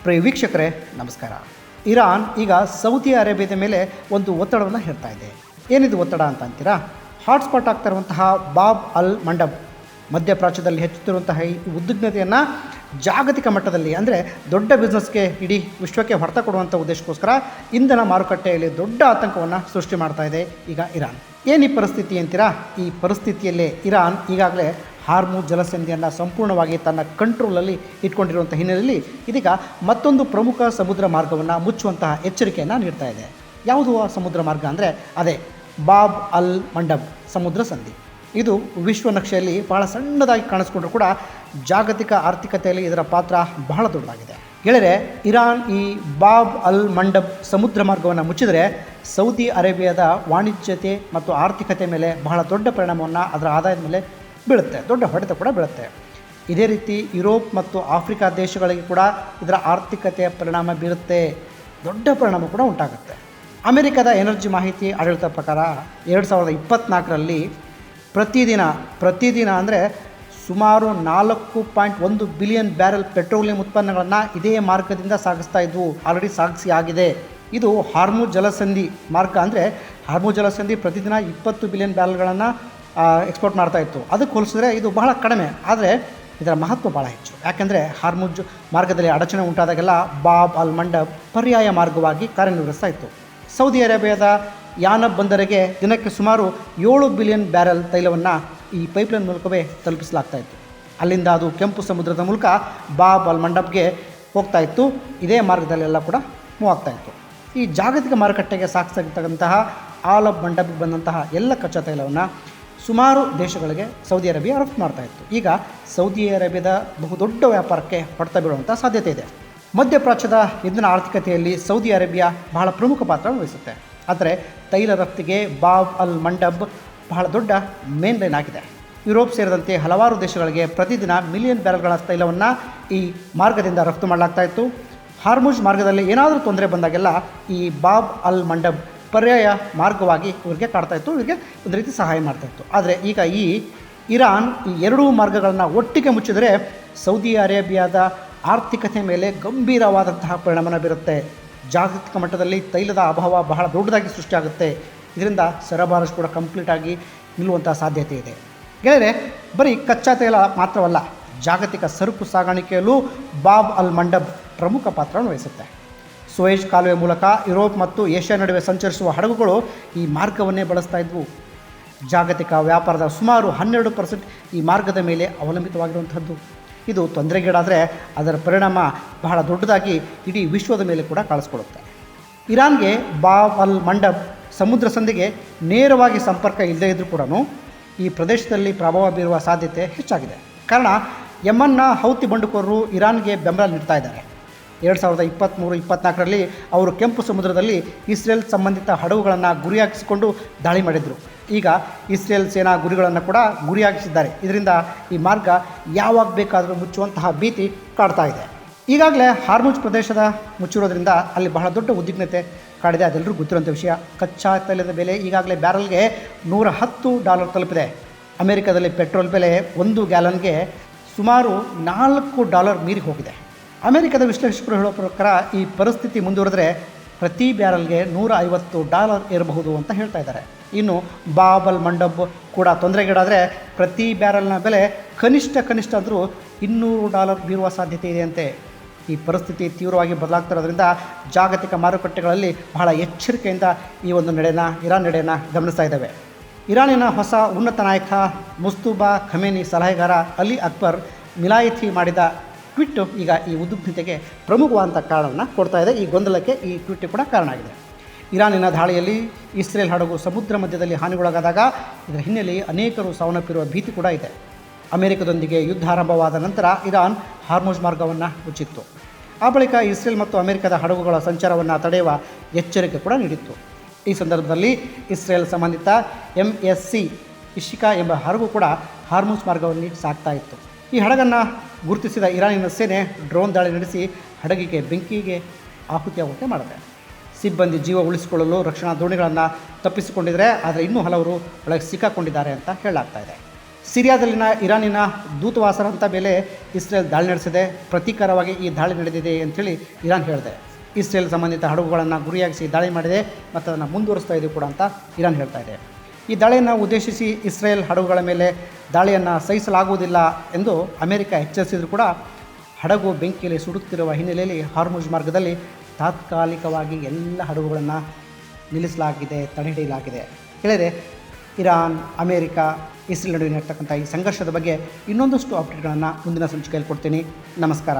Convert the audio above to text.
ಪ್ರಿಯ ವೀಕ್ಷಕರೇ ನಮಸ್ಕಾರ. ಇರಾನ್ ಈಗ ಸೌದಿ ಅರೇಬಿಯಾದ ಮೇಲೆ ಒಂದು ಒತ್ತಡವನ್ನು ಹೇರ್ತಾ ಇದೆ. ಏನಿದು ಒತ್ತಡ ಅಂತ ಅಂತೀರಾ? ಹಾಟ್ಸ್ಪಾಟ್ ಆಗ್ತಾ ಇರುವಂತಹ ಬಾಬ್ ಅಲ್ ಮಂಡಬ್ ಮಧ್ಯಪ್ರಾಚ್ಯದಲ್ಲಿ ಹೆಚ್ಚುತ್ತಿರುವಂತಹ ಈ ಉದ್ವಿಗ್ನತೆಯನ್ನು ಜಾಗತಿಕ ಮಟ್ಟದಲ್ಲಿ ಅಂದರೆ ದೊಡ್ಡ ಬಿಸ್ನೆಸ್ಗೆ ಇಡೀ ವಿಶ್ವಕ್ಕೆ ಹೊಡೆತ ಕೊಡುವಂಥ ಉದ್ದೇಶಕ್ಕೋಸ್ಕರ ಇಂಧನ ಮಾರುಕಟ್ಟೆಯಲ್ಲಿ ದೊಡ್ಡ ಆತಂಕವನ್ನು ಸೃಷ್ಟಿ ಮಾಡ್ತಾ ಇದೆ ಈಗ ಇರಾನ್. ಏನು ಈ ಪರಿಸ್ಥಿತಿ ಅಂತೀರಾ? ಈ ಪರಿಸ್ಥಿತಿಯಲ್ಲೇ ಇರಾನ್ ಈಗಾಗಲೇ ಹಾರ್ಮುಜ್ ಜಲಸಂಧಿಯನ್ನು ಸಂಪೂರ್ಣವಾಗಿ ತನ್ನ ಕಂಟ್ರೋಲಲ್ಲಿ ಇಟ್ಕೊಂಡಿರುವಂಥ ಹಿನ್ನೆಲೆಯಲ್ಲಿ ಇದೀಗ ಮತ್ತೊಂದು ಪ್ರಮುಖ ಸಮುದ್ರ ಮಾರ್ಗವನ್ನು ಮುಚ್ಚುವಂತಹ ಎಚ್ಚರಿಕೆಯನ್ನು ನೀಡ್ತಾ ಇದೆ. ಯಾವುದು ಆ ಸಮುದ್ರ ಮಾರ್ಗ ಅಂದರೆ ಅದೇ ಬಾಬ್ ಅಲ್ ಮಂಡಬ್ ಸಮುದ್ರ ಸಂಧಿ. ಇದು ವಿಶ್ವ ನಕ್ಷೆಯಲ್ಲಿ ಬಹಳ ಸಣ್ಣದಾಗಿ ಕಾಣಿಸ್ಕೊಂಡ್ರೂ ಕೂಡ ಜಾಗತಿಕ ಆರ್ಥಿಕತೆಯಲ್ಲಿ ಇದರ ಪಾತ್ರ ಬಹಳ ದೊಡ್ಡದಾಗಿದೆ. ಗೆಳೆಯರೆ, ಇರಾನ್ ಈ ಬಾಬ್ ಅಲ್ ಮಂಡಬ್ ಸಮುದ್ರ ಮಾರ್ಗವನ್ನು ಮುಚ್ಚಿದರೆ ಸೌದಿ ಅರೇಬಿಯಾದ ವಾಣಿಜ್ಯತೆ ಮತ್ತು ಆರ್ಥಿಕತೆ ಮೇಲೆ ಬಹಳ ದೊಡ್ಡ ಪರಿಣಾಮವನ್ನು ಅದರ ಆದಾಯದ ಮೇಲೆ ಬೀಳುತ್ತೆ, ದೊಡ್ಡ ಹೊಡೆತ ಕೂಡ ಬೀಳುತ್ತೆ. ಇದೇ ರೀತಿ ಯುರೋಪ್ ಮತ್ತು ಆಫ್ರಿಕಾ ದೇಶಗಳಿಗೆ ಕೂಡ ಇದರ ಆರ್ಥಿಕತೆಯ ಪರಿಣಾಮ ಬೀರುತ್ತೆ, ದೊಡ್ಡ ಪರಿಣಾಮ ಕೂಡ ಉಂಟಾಗುತ್ತೆ. ಅಮೆರಿಕದ ಎನರ್ಜಿ ಮಾಹಿತಿ ಆಡಳಿತ ಪ್ರಕಾರ 2024ರಲ್ಲಿ ಪ್ರತಿದಿನ ಅಂದರೆ ಸುಮಾರು 4.1 ಬಿಲಿಯನ್ ಬ್ಯಾರೆಲ್ ಪೆಟ್ರೋಲಿಯಂ ಉತ್ಪನ್ನಗಳನ್ನು ಇದೇ ಮಾರ್ಗದಿಂದ ಸಾಗಿಸ್ತಾ ಇದ್ವು, ಆಲ್ರೆಡಿ ಸಾಗಿಸಿ ಆಗಿದೆ. ಇದು ಹಾರ್ಮುಜ್ ಜಲಸಂಧಿ ಮಾರ್ಗ ಅಂದರೆ ಹಾರ್ಮುಜ್ ಜಲಸಂಧಿ ಪ್ರತಿದಿನ 20 ಬಿಲಿಯನ್ ಬ್ಯಾರೆಲ್ಗಳನ್ನು ಎಕ್ಸ್ಪೋರ್ಟ್ ಮಾಡ್ತಾ ಇತ್ತು. ಅದಕ್ಕೆ ಹೋಲಿಸಿದ್ರೆ ಇದು ಬಹಳ ಕಡಿಮೆ, ಆದರೆ ಇದರ ಮಹತ್ವ ಭಾಳ ಹೆಚ್ಚು. ಯಾಕೆಂದರೆ ಹಾರ್ಮುಜ್ ಮಾರ್ಗದಲ್ಲಿ ಅಡಚಣೆ ಉಂಟಾದಾಗೆಲ್ಲ ಬಾಬ್ ಅಲ್ ಮಂಡಬ್ ಪರ್ಯಾಯ ಮಾರ್ಗವಾಗಿ ಕಾರ್ಯನಿರ್ವಹಿಸ್ತಾ ಇತ್ತು. ಸೌದಿ ಅರೇಬಿಯಾದ ಯಾನಬ್ ಬಂದರಿಗೆ ದಿನಕ್ಕೆ ಸುಮಾರು 7 ಬಿಲಿಯನ್ ಬ್ಯಾರೆಲ್ ತೈಲವನ್ನು ಈ ಪೈಪ್ಲೈನ್ ಮೂಲಕವೇ ತಲುಪಿಸಲಾಗ್ತಾ ಇತ್ತು. ಅಲ್ಲಿಂದ ಅದು ಕೆಂಪು ಸಮುದ್ರದ ಮೂಲಕ ಬಾಬ್ ಅಲ್ ಮಂಡಬ್ಗೆ ಹೋಗ್ತಾ ಇತ್ತು. ಇದೇ ಮಾರ್ಗದಲ್ಲೆಲ್ಲ ಕೂಡ ಮೂವ್ ಆಗ್ತಾ ಇತ್ತು. ಈ ಜಾಗತಿಕ ಮಾರುಕಟ್ಟೆಗೆ ಸಾಗಿಸ್ತಕ್ಕಂತಹ ಆಲ್ ಆಫ್ ಮಂಡಬ್ಗೆ ಬಂದಂತಹ ಎಲ್ಲ ಕಚ್ಚಾ ತೈಲವನ್ನು ಸುಮಾರು ದೇಶಗಳಿಗೆ ಸೌದಿ ಅರೇಬಿಯಾ ರಫ್ತು ಮಾಡ್ತಾ ಇತ್ತು. ಈಗ ಸೌದಿ ಅರೇಬಿಯಾದ ಬಹುದೊಡ್ಡ ವ್ಯಾಪಾರಕ್ಕೆ ಹೊಡೆತ ಬೀಳುವಂಥ ಸಾಧ್ಯತೆ ಇದೆ. ಮಧ್ಯಪ್ರಾಚ್ಯದ ಇಂಧನ ಆರ್ಥಿಕತೆಯಲ್ಲಿ ಸೌದಿ ಅರೇಬಿಯಾ ಬಹಳ ಪ್ರಮುಖ ಪಾತ್ರ ವಹಿಸುತ್ತೆ. ಆದರೆ ತೈಲ ರಫ್ತಿಗೆ ಬಾಬ್ ಅಲ್ ಮಂಡಬ್ ಬಹಳ ದೊಡ್ಡ ಮೇನ್ ಲೈನ್ ಆಗಿದೆ. ಯುರೋಪ್ ಸೇರಿದಂತೆ ಹಲವಾರು ದೇಶಗಳಿಗೆ ಪ್ರತಿದಿನ ಮಿಲಿಯನ್ ಬ್ಯಾರೆಲ್ಗಳ ತೈಲವನ್ನು ಈ ಮಾರ್ಗದಿಂದ ರಫ್ತು ಮಾಡಲಾಗ್ತಾ ಇತ್ತು. ಹಾರ್ಮುಜ್ ಮಾರ್ಗದಲ್ಲಿ ಏನಾದರೂ ತೊಂದರೆ ಬಂದಾಗೆಲ್ಲ ಈ ಬಾಬ್ ಅಲ್ ಮಂಡಬ್ ಪರ್ಯಾಯ ಮಾರ್ಗವಾಗಿ ಇವರಿಗೆ ಕಾಡ್ತಾ ಇತ್ತು, ಇವರಿಗೆ ಒಂದು ರೀತಿ ಸಹಾಯ ಮಾಡ್ತಾಯಿತ್ತು. ಆದರೆ ಈಗ ಈ ಇರಾನ್ ಈ ಎರಡೂ ಮಾರ್ಗಗಳನ್ನು ಒಟ್ಟಿಗೆ ಮುಚ್ಚಿದರೆ ಸೌದಿ ಅರೇಬಿಯಾದ ಆರ್ಥಿಕತೆ ಮೇಲೆ ಗಂಭೀರವಾದಂತಹ ಪರಿಣಾಮ ಬೀರುತ್ತೆ. ಜಾಗತಿಕ ಮಟ್ಟದಲ್ಲಿ ತೈಲದ ಅಭಾವ ಬಹಳ ದೊಡ್ಡದಾಗಿ ಸೃಷ್ಟಿಯಾಗುತ್ತೆ. ಇದರಿಂದ ಸರಬರಾಜು ಕೂಡ ಕಂಪ್ಲೀಟಾಗಿ ನಿಲ್ಲುವಂಥ ಸಾಧ್ಯತೆ ಇದೆ. ಗೆಳೆಯರೆ, ಬರೀ ಕಚ್ಚಾ ತೈಲ ಮಾತ್ರವಲ್ಲ, ಜಾಗತಿಕ ಸರಕು ಸಾಗಾಣಿಕೆಯಲ್ಲೂ ಬಾಬ್ ಅಲ್ ಮಂಡಬ್ ಪ್ರಮುಖ ಪಾತ್ರವನ್ನು ವಹಿಸುತ್ತೆ. ಸುಯೆಜ್ ಕಾಲುವೆ ಮೂಲಕ ಯುರೋಪ್ ಮತ್ತು ಏಷ್ಯಾ ನಡುವೆ ಸಂಚರಿಸುವ ಹಡಗುಗಳು ಈ ಮಾರ್ಗವನ್ನೇ ಬಳಸ್ತಾ ಇದ್ವು. ಜಾಗತಿಕ ವ್ಯಾಪಾರದ ಸುಮಾರು 12% ಈ ಮಾರ್ಗದ ಮೇಲೆ ಅವಲಂಬಿತವಾಗಿರುವಂಥದ್ದು. ಇದು ತೊಂದರೆಗೀಡಾದರೆ ಅದರ ಪರಿಣಾಮ ಬಹಳ ದೊಡ್ಡದಾಗಿ ಇಡೀ ವಿಶ್ವದ ಮೇಲೆ ಕೂಡ ಕಾಣಿಸ್ಕೊಳ್ಳುತ್ತೆ. ಇರಾನ್ಗೆ ಬಾಬ್ ಅಲ್ ಮಂಡಬ್ ಸಮುದ್ರ ಸಂಧಿಗೆ ನೇರವಾಗಿ ಸಂಪರ್ಕ ಇಲ್ಲದೇ ಇದ್ದರೂ ಕೂಡ ಈ ಪ್ರದೇಶದಲ್ಲಿ ಪ್ರಭಾವ ಬೀರುವ ಸಾಧ್ಯತೆ ಹೆಚ್ಚಾಗಿದೆ. ಕಾರಣ ಯಮನ್ನ ಹೌತಿ ಬಂಡುಕೋರರು ಇರಾನ್ಗೆ ಬೆಂಬಲ ನೀಡ್ತಾ ಇದ್ದಾರೆ. 2023-24ರಲ್ಲಿ ಅವರು ಕೆಂಪು ಸಮುದ್ರದಲ್ಲಿ ಇಸ್ರೇಲ್ ಸಂಬಂಧಿತ ಹಡಗುಗಳನ್ನು ಗುರಿಯಾಗಿಸಿಕೊಂಡು ದಾಳಿ ಮಾಡಿದರು. ಈಗ ಇಸ್ರೇಲ್ ಸೇನಾ ಗುರಿಗಳನ್ನು ಕೂಡ ಗುರಿಯಾಗಿಸಿದ್ದಾರೆ. ಇದರಿಂದ ಈ ಮಾರ್ಗ ಯಾವಾಗ ಬೇಕಾದರೂ ಮುಚ್ಚುವಂತಹ ಭೀತಿ ಕಾಡ್ತಾ ಇದೆ. ಈಗಾಗಲೇ ಹಾರ್ಮುಜ್ ಪ್ರದೇಶದ ಮುಚ್ಚಿರೋದ್ರಿಂದ ಅಲ್ಲಿ ಬಹಳ ದೊಡ್ಡ ಉದ್ವಿಗ್ನತೆ ಕಾಡಿದೆ. ಅದೆಲ್ಲರೂ ಗೊತ್ತಿರುವಂಥ ವಿಷಯ. ಕಚ್ಚಾ ತೈಲದ ಬೆಲೆ ಈಗಾಗಲೇ ಬ್ಯಾರಲ್ಗೆ $110 ತಲುಪಿದೆ. ಅಮೆರಿಕದಲ್ಲಿ ಪೆಟ್ರೋಲ್ ಬೆಲೆ 1 ಗ್ಯಾಲನ್ಗೆ ಸುಮಾರು $4 ಮೀರಿ ಹೋಗಿದೆ. ಅಮೆರಿಕದ ವಿಶ್ಲೇಷಕರು ಹೇಳೋ ಪ್ರಕಾರ ಈ ಪರಿಸ್ಥಿತಿ ಮುಂದುವರೆದರೆ ಪ್ರತಿ ಬ್ಯಾರಲ್ಗೆ $150 ಇರಬಹುದು ಅಂತ ಹೇಳ್ತಾ ಇದ್ದಾರೆ. ಇನ್ನು ಬಾಬ್ ಅಲ್ ಮಂಡಬ್ ಕೂಡ ತೊಂದರೆಗೀಡಾದರೆ ಪ್ರತಿ ಬ್ಯಾರಲ್ನ ಬೆಲೆ ಕನಿಷ್ಠ ಅಂದರೂ $200 ಬೀರುವ ಸಾಧ್ಯತೆ ಇದೆ ಅಂತೆ. ಈ ಪರಿಸ್ಥಿತಿ ತೀವ್ರವಾಗಿ ಬದಲಾಗ್ತಿರೋದ್ರಿಂದ ಜಾಗತಿಕ ಮಾರುಕಟ್ಟೆಗಳಲ್ಲಿ ಬಹಳ ಎಚ್ಚರಿಕೆಯಿಂದ ಈ ಒಂದು ಇರಾನ್ ನಡೆಯನ್ನು ಗಮನಿಸ್ತಾ ಇದ್ದಾವೆ. ಇರಾನಿನ ಹೊಸ ಉನ್ನತ ನಾಯಕ ಮುಸ್ತಫಾ ಖಮೇನಿ ಸಲಹೆಗಾರ ಅಲಿ ಅಕ್ಬರ್ ಮಿಲಾಯಿತಿ ಮಾಡಿದ ಟ್ವೀಟ್ ಈಗ ಈ ಉದ್ವಿಗ್ನತೆಗೆ ಪ್ರಮುಖವಾದಂಥ ಕಾರಣವನ್ನು ಕೊಡ್ತಾ ಇದೆ. ಈ ಗೊಂದಲಕ್ಕೆ ಈ ಟ್ವೀಟ್ ಕೂಡ ಕಾರಣ ಆಗಿದೆ. ಇರಾನಿನ ದಾಳಿಯಲ್ಲಿ ಇಸ್ರೇಲ್ ಹಡಗು ಸಮುದ್ರ ಮಧ್ಯದಲ್ಲಿ ಹಾನಿಗೊಳಗಾದಾಗ ಇದರ ಹಿನ್ನೆಲೆಯಲ್ಲಿ ಅನೇಕರು ಸಾವನ್ನಪ್ಪಿರುವ ಭೀತಿ ಕೂಡ ಇದೆ. ಅಮೆರಿಕದೊಂದಿಗೆ ಯುದ್ಧ ಆರಂಭವಾದ ನಂತರ ಇರಾನ್ ಹಾರ್ಮುಜ್ ಮಾರ್ಗವನ್ನು ಮುಚ್ಚಿತ್ತು. ಆ ಬಳಿಕ ಇಸ್ರೇಲ್ ಮತ್ತು ಅಮೆರಿಕದ ಹಡಗುಗಳ ಸಂಚಾರವನ್ನು ತಡೆಯುವ ಎಚ್ಚರಿಕೆ ಕೂಡ ನೀಡಿತ್ತು. ಈ ಸಂದರ್ಭದಲ್ಲಿ ಇಸ್ರೇಲ್ ಸಂಬಂಧಿತ MSC ಇಶಿಕಾ ಎಂಬ ಹಡಗು ಕೂಡ ಹಾರ್ಮುಜ್ ಮಾರ್ಗವನ್ನು ಸಾಗ್ತಾ ಇತ್ತು. ಈ ಹಡಗನ್ನು ಗುರುತಿಸಿದ ಇರಾನಿನ ಸೇನೆ ಡ್ರೋನ್ ದಾಳಿ ನಡೆಸಿ ಹಡಗಿಗೆ ಬೆಂಕಿಗೆ ಆಹುತಿಯಾಗುವಂತೆ ಮಾಡಿದೆ. ಸಿಬ್ಬಂದಿ ಜೀವ ಉಳಿಸಿಕೊಳ್ಳಲು ರಕ್ಷಣಾ ದೋಣಿಗಳನ್ನು ತಪ್ಪಿಸಿಕೊಂಡಿದ್ದಾರೆ. ಆದರೆ ಇನ್ನೂ ಹಲವರು ಒಳಗೆ ಸಿಕ್ಕಾಕೊಂಡಿದ್ದಾರೆ ಅಂತ ಹೇಳಲಾಗ್ತಾ ಇದೆ. ಸಿರಿಯಾದಲ್ಲಿನ ಇರಾನಿನ ದೂತವಾಸರಂಥ ಮೇಲೆ ಇಸ್ರೇಲ್ ದಾಳಿ ನಡೆಸಿದೆ. ಪ್ರತೀಕಾರವಾಗಿ ಈ ದಾಳಿ ನಡೆದಿದೆ ಅಂಥೇಳಿ ಇರಾನ್ ಹೇಳಿದೆ. ಇಸ್ರೇಲ್ ಸಂಬಂಧಿತ ಹಡಗುಗಳನ್ನು ಗುರಿಯಾಗಿಸಿ ದಾಳಿ ಮಾಡಿದೆ ಮತ್ತು ಅದನ್ನು ಮುಂದುವರಿಸ್ತಾ ಇದೆ ಕೂಡ ಅಂತ ಇರಾನ್ ಹೇಳ್ತಾ ಇದೆ. ಈ ದಾಳಿಯನ್ನು ಉದ್ದೇಶಿಸಿ ಇಸ್ರೇಲ್ ಹಡಗುಗಳ ಮೇಲೆ ದಾಳಿಯನ್ನು ಸಹಿಸಲಾಗುವುದಿಲ್ಲ ಎಂದು ಅಮೆರಿಕ ಎಚ್ಚರಿಸಿದರೂ ಕೂಡ ಹಡಗು ಬೆಂಕಿಯಲ್ಲಿ ಸುಡುತ್ತಿರುವ ಹಿನ್ನೆಲೆಯಲ್ಲಿ ಹಾರ್ಮುಜ್ ಮಾರ್ಗದಲ್ಲಿ ತಾತ್ಕಾಲಿಕವಾಗಿ ಎಲ್ಲ ಹಡಗುಗಳನ್ನು ನಿಲ್ಲಿಸಲಾಗಿದೆ, ತಡೆಹಿಡಿಯಲಾಗಿದೆ. ಹೇಳಿದರೆ ಇರಾನ್, ಅಮೇರಿಕ, ಇಸ್ರೇಲ್ ನಡುವೆ ಇರ್ತಕ್ಕಂಥ ಈ ಸಂಘರ್ಷದ ಬಗ್ಗೆ ಇನ್ನೊಂದಷ್ಟು ಅಪ್ಡೇಟ್ಗಳನ್ನು ಮುಂದಿನ ಸಂಚಿಕೆಯಲ್ಲಿ ಕೊಡ್ತೀನಿ. ನಮಸ್ಕಾರ.